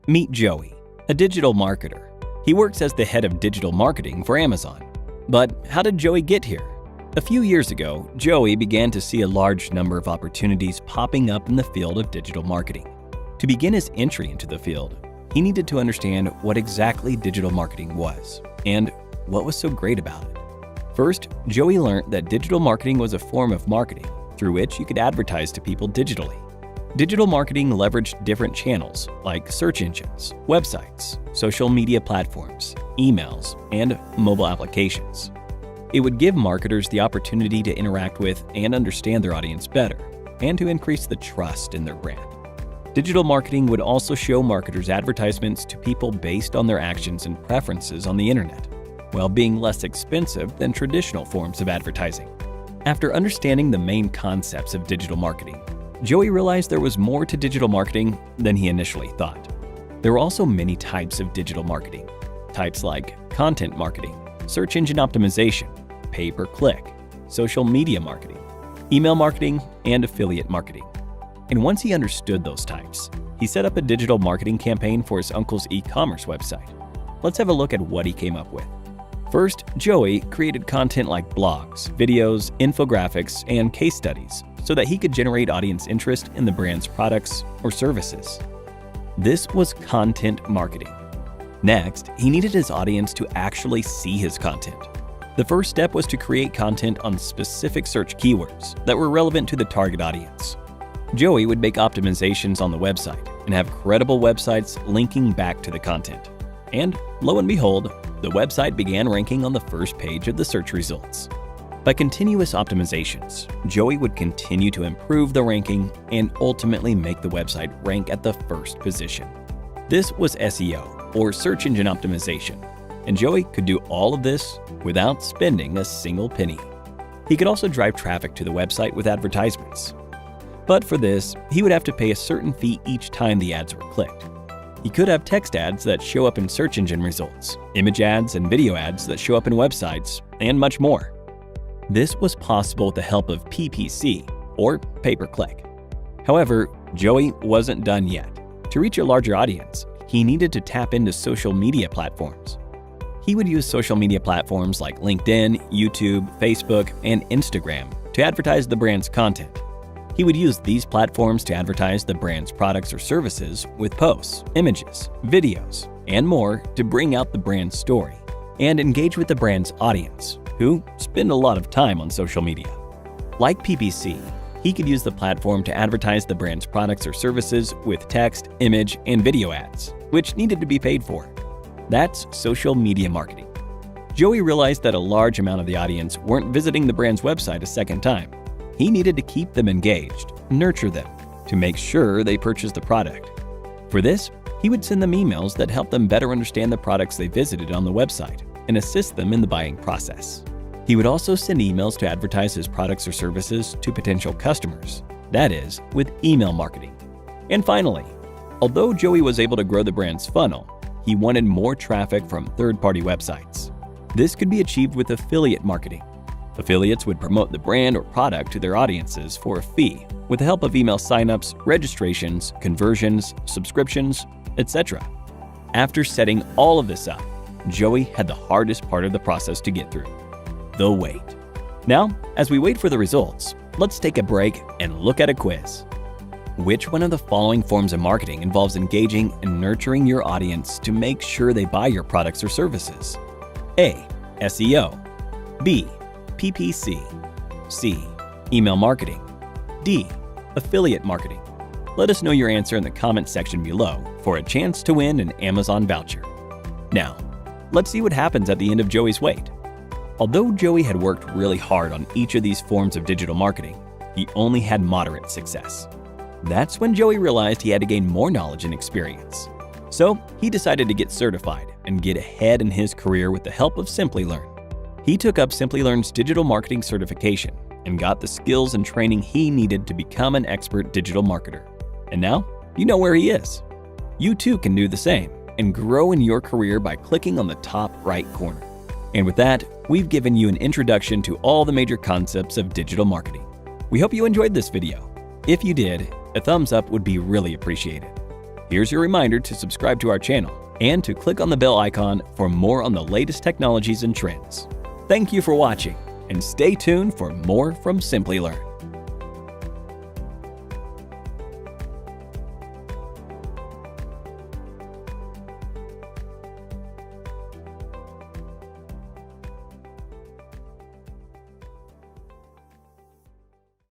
Meet Joey, a digital marketer. He works as the head of digital marketing for Amazon. But how did Joey get here? A few years ago, Joey began to see a large number of opportunities popping up in the field of digital marketing. To begin his entry into the field, he needed to understand what exactly digital marketing was and what was so great about it. First, Joey learned that digital marketing was a form of marketing through which you could advertise to people digitally. Digital marketing leveraged different channels like search engines, websites, social media platforms, emails, and mobile applications. It would give marketers the opportunity to interact with and understand their audience better, and to increase the trust in their brand. Digital marketing would also show marketers advertisements to people based on their actions and preferences on the internet, while being less expensive than traditional forms of advertising. After understanding the main concepts of digital marketing, Joey realized there was more to digital marketing than he initially thought. There were also many types of digital marketing. Types like content marketing, search engine optimization, pay-per-click, social media marketing, email marketing, and affiliate marketing. And once he understood those types, he set up a digital marketing campaign for his uncle's e-commerce website. Let's have a look at what he came up with. First, Joey created content like blogs, videos, infographics, and case studies so that he could generate audience interest in the brand's products or services. This was content marketing. Next, he needed his audience to actually see his content. The first step was to create content on specific search keywords that were relevant to the target audience. Joey would make optimizations on the website and have credible websites linking back to the content. And lo and behold, the website began ranking on the first page of the search results. By continuous optimizations, Joey would continue to improve the ranking and ultimately make the website rank at the first position. This was SEO, or search engine optimization, and Joey could do all of this without spending a single penny. He could also drive traffic to the website with advertisements. But for this, he would have to pay a certain fee each time the ads were clicked. He could have text ads that show up in search engine results, image ads and video ads that show up in websites, and much more. This was possible with the help of PPC, or pay-per-click. However, Joey wasn't done yet. To reach a larger audience, he needed to tap into social media platforms. He would use social media platforms like LinkedIn, YouTube, Facebook, and Instagram to advertise the brand's content. He would use these platforms to advertise the brand's products or services with posts, images, videos, and more to bring out the brand's story and engage with the brand's audience, who spend a lot of time on social media. Like PPC, he could use the platform to advertise the brand's products or services with text, image, and video ads, which needed to be paid for. That's social media marketing. Joey realized that a large amount of the audience weren't visiting the brand's website a second time. He needed to keep them engaged, nurture them, to make sure they purchased the product. For this, he would send them emails that helped them better understand the products they visited on the website and assist them in the buying process. He would also send emails to advertise his products or services to potential customers, that is, with email marketing. And finally, although Joey was able to grow the brand's funnel, he wanted more traffic from third-party websites. This could be achieved with affiliate marketing. Affiliates would promote the brand or product to their audiences for a fee with the help of email signups, registrations, conversions, subscriptions, etc. After setting all of this up, Joey had the hardest part of the process to get through: the wait. Now, as we wait for the results, let's take a break and look at a quiz. Which one of the following forms of marketing involves engaging and nurturing your audience to make sure they buy your products or services? A. SEO. B. PPC. C. Email marketing. D. Affiliate marketing. Let us know your answer in the comment section below for a chance to win an Amazon voucher. Now, let's see what happens at the end of Joey's wait. Although Joey had worked really hard on each of these forms of digital marketing, he only had moderate success. That's when Joey realized he had to gain more knowledge and experience. So he decided to get certified and get ahead in his career with the help of Simplilearn. He took up Simplilearn's digital marketing certification and got the skills and training he needed to become an expert digital marketer. And now, you know where he is. You too can do the same and grow in your career by clicking on the top right corner. And with that, we've given you an introduction to all the major concepts of digital marketing. We hope you enjoyed this video. If you did, a thumbs up would be really appreciated. Here's your reminder to subscribe to our channel and to click on the bell icon for more on the latest technologies and trends. Thank you for watching, and stay tuned for more from Simply Learn.